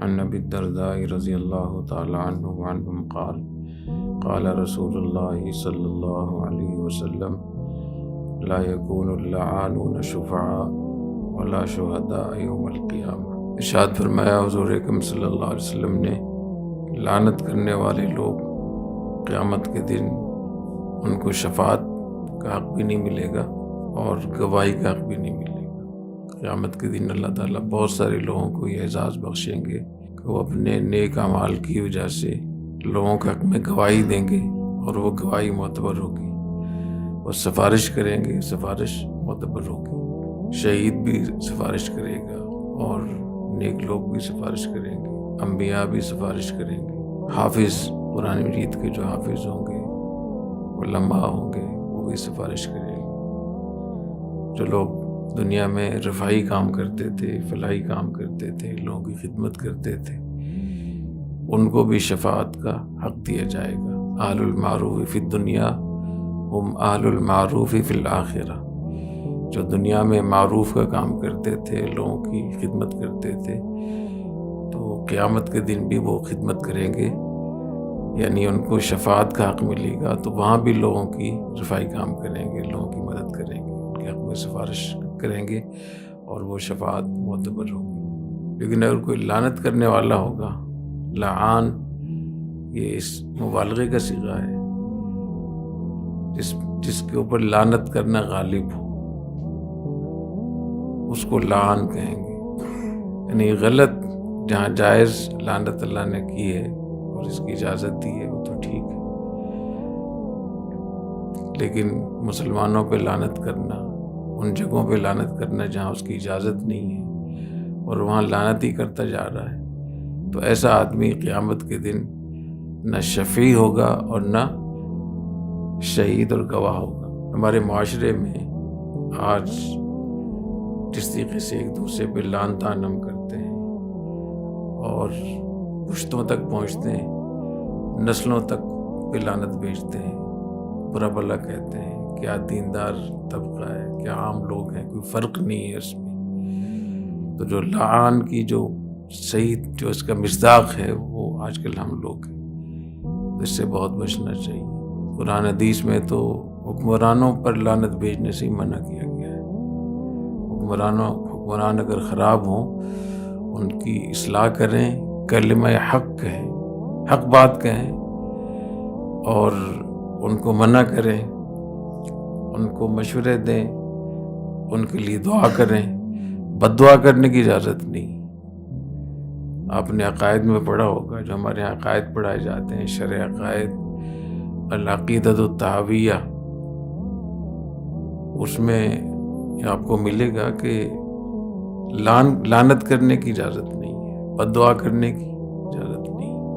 عن ابی الدرداء رضی اللہ تعالی عنہ وعنہم قال قال رسول اللہ صلی اللہ علیہ وسلم لا يكون اللعانون شفعاء ولا شهداء یوم القیامہ۔ ارشاد فرمایا حضور اکرم صلی اللہ علیہ وسلم نے، لعنت کرنے والے لوگ قیامت کے دن ان کو شفاعت کا حق بھی نہیں ملے گا اور گواہی کا حق بھی نہیں ملے گا۔ قیامت کے دن اللہ تعالیٰ بہت سارے لوگوں کو یہ اعزاز بخشیں گے کہ وہ اپنے نیک اعمال کی وجہ سے لوگوں کے حق میں گواہی دیں گے اور وہ گواہی معتبر ہوگی، وہ سفارش کریں گے، سفارش معتبر ہوگی، شہید بھی سفارش کرے گا اور نیک لوگ بھی سفارش کریں گے، انبیاء بھی سفارش کریں گے، حافظ قرآن مجید کے جو حافظ ہوں گے، علماء ہوں گے، وہ بھی سفارش کریں گے۔ جو لوگ دنیا میں رفائی کام کرتے تھے، فلاحی کام کرتے تھے، لوگوں کی خدمت کرتے تھے، ان کو بھی شفاعت کا حق دیا جائے گا۔ اہل المعروف فی الدنیا ہم اہل المعروف فی الآخرہ۔ جو دنیا میں معروف کا کام کرتے تھے، لوگوں کی خدمت کرتے تھے، تو قیامت کے دن بھی وہ خدمت کریں گے، یعنی ان کو شفاعت کا حق ملے گا، تو وہاں بھی لوگوں کی رفائی کام کریں گے، لوگوں کی مدد کریں گے، ان کے حق میں سفارش کریں گے اور وہ شفاعت معتبر ہوگی۔ لیکن اگر کوئی لعنت کرنے والا ہوگا، لعان یہ اس مبالغے کا صیغہ ہے، جس کے اوپر لعنت کرنا غالب ہو، اس کو لعان کہیں گے۔ یعنی غلط جہاں جائز لعنت اللہ نے کی ہے اور اس کی اجازت دی ہے وہ تو ٹھیک ہے، لیکن مسلمانوں پہ لعنت کرنا، ان جگہوں پہ لعنت کرنا جہاں اس کی اجازت نہیں ہے اور وہاں لعنت ہی کرتا جا رہا ہے، تو ایسا آدمی قیامت کے دن نہ شفیع ہوگا اور نہ شہید اور گواہ ہوگا۔ ہمارے معاشرے میں آج جس طریقے سے ایک دوسرے پہ لعن طعن ہم کرتے ہیں اور پشتوں تک پہنچتے ہیں، نسلوں تک پہ لعنت بھیجتے ہیں، برا بھلا کہتے ہیں، کیا دیندار طبقہ ہے، کیا عام لوگ ہیں، کوئی فرق نہیں ہے اس میں۔ تو جو لعان کی جو صحیح جو اس کا مصداق ہے وہ آج کل ہم لوگ ہیں، تو اس سے بہت بچنا چاہیے۔ قرآن حدیث میں تو حکمرانوں پر لعنت بھیجنے سے ہی منع کیا گیا ہے۔ حکمران اگر خراب ہوں، ان کی اصلاح کریں، کلمہ حق کہیں، حق بات کہیں اور ان کو منع کریں، ان کو مشورے دیں، ان کے لیے دعا کریں، بد دعا کرنے کی اجازت نہیں۔ آپ نے عقائد میں پڑھا ہوگا، جو ہمارے یہاں عقائد پڑھائے جاتے ہیں، شرع عقائد، العقیدۃ الطحاویہ، اس میں آپ کو ملے گا کہ لعنت کرنے کی اجازت نہیں ہے، بد دعا کرنے کی،